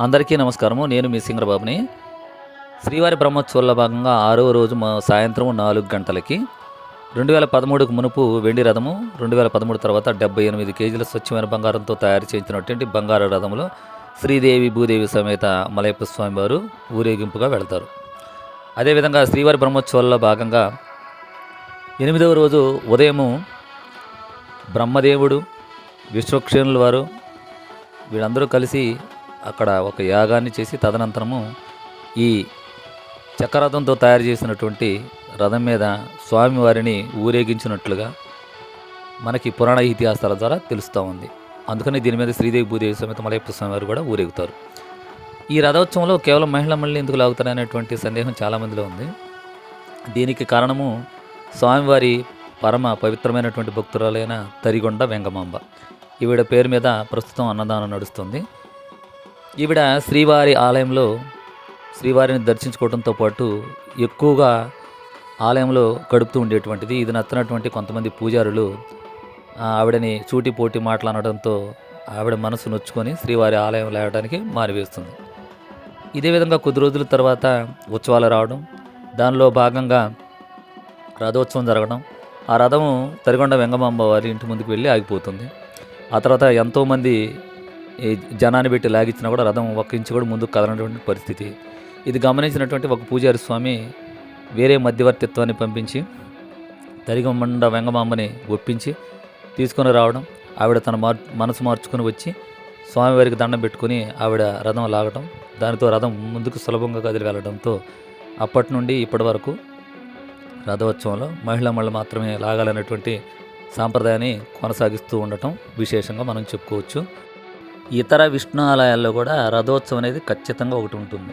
అందరికీ నమస్కారము. నేను మీ సింగరబాబుని. శ్రీవారి బ్రహ్మోత్సవాల్లో భాగంగా 6వ రోజు సాయంత్రం 4 గంటలకి 2013కు మునుపు వెండి రథము, 2013 తర్వాత 78 కేజీల స్వచ్ఛమైన బంగారంతో తయారు చేయించినటువంటి బంగారు రథంలో శ్రీదేవి భూదేవి సమేత మలయప్ప స్వామి వారు ఊరేగింపుగా వెళతారు. అదేవిధంగా శ్రీవారి బ్రహ్మోత్సవాల్లో భాగంగా 8వ రోజు ఉదయము బ్రహ్మదేవుడు, విశ్వక్షేణుల వారు వీళ్ళందరూ కలిసి అక్కడ ఒక యాగాన్ని చేసి తదనంతరము ఈ చక్రరథంతో తయారు చేసినటువంటి రథం మీద స్వామివారిని ఊరేగించినట్లుగా మనకి పురాణ ఇతిహాసాల ద్వారా తెలుస్తూ ఉంది. అందుకని దీని మీద శ్రీదేవి భూదేవి సమేత మలయప్ప స్వామి వారు కూడా ఊరేగుతారు. ఈ రథోత్సవంలో కేవలం మహిళలు ఎందుకు లాగుతారనేటువంటి సందేహం చాలామందిలో ఉంది. దీనికి కారణము స్వామివారి పరమ పవిత్రమైనటువంటి భక్తురాలైన తరిగొండ వెంగమాంబ. ఈవిడ పేరు మీద ప్రస్తుతం అన్నదానం నడుస్తుంది. ఈవిడ శ్రీవారి ఆలయంలో శ్రీవారిని దర్శించుకోవడంతో పాటు ఎక్కువగా ఆలయంలో గడుపుతూ ఉండేటువంటిది. ఇది నచ్చినటువంటి కొంతమంది పూజారులు ఆవిడని సూటిపోటి మాట్లాడడంతో ఆవిడ మనసు నొచ్చుకొని శ్రీవారి ఆలయం లేవడానికి మారివేస్తుంది. ఇదే విధంగా కొద్ది రోజుల తర్వాత ఉత్సవాలు రావడం, దానిలో భాగంగా రథోత్సవం జరగడం, ఆ రథము తరిగొండ వెంగమాంబ వారి ఇంటి ముందుకు వెళ్ళి ఆగిపోతుంది. ఆ తర్వాత ఎంతోమంది జనాన్ని పెట్టి లాగించినా కూడా రథం ఒక్క ఇంచు కూడా ముందుకు కదలనటువంటి పరిస్థితి. ఇది గమనించినటువంటి ఒక పూజారి స్వామి వేరే మధ్యవర్తిత్వాన్ని పంపించి తరిగొండ వెంగమాంబని ఒప్పించి తీసుకొని రావడం, ఆవిడ తన మనసు మార్చుకొని వచ్చి స్వామివారికి దండం పెట్టుకుని ఆవిడ రథం లాగడం, దానితో రథం ముందుకు సులభంగా కదిలి వెళ్ళడంతో అప్పటి నుండి ఇప్పటి వరకు రథోత్సవంలో మహిళలు మాత్రమే లాగాలనేటువంటి సాంప్రదాయాన్ని కొనసాగిస్తూ ఉండటం విశేషంగా మనం చెప్పుకోవచ్చు. ఇతర విష్ణు ఆలయాల్లో కూడా రథోత్సవం అనేది ఖచ్చితంగా ఒకటి ఉంటుంది.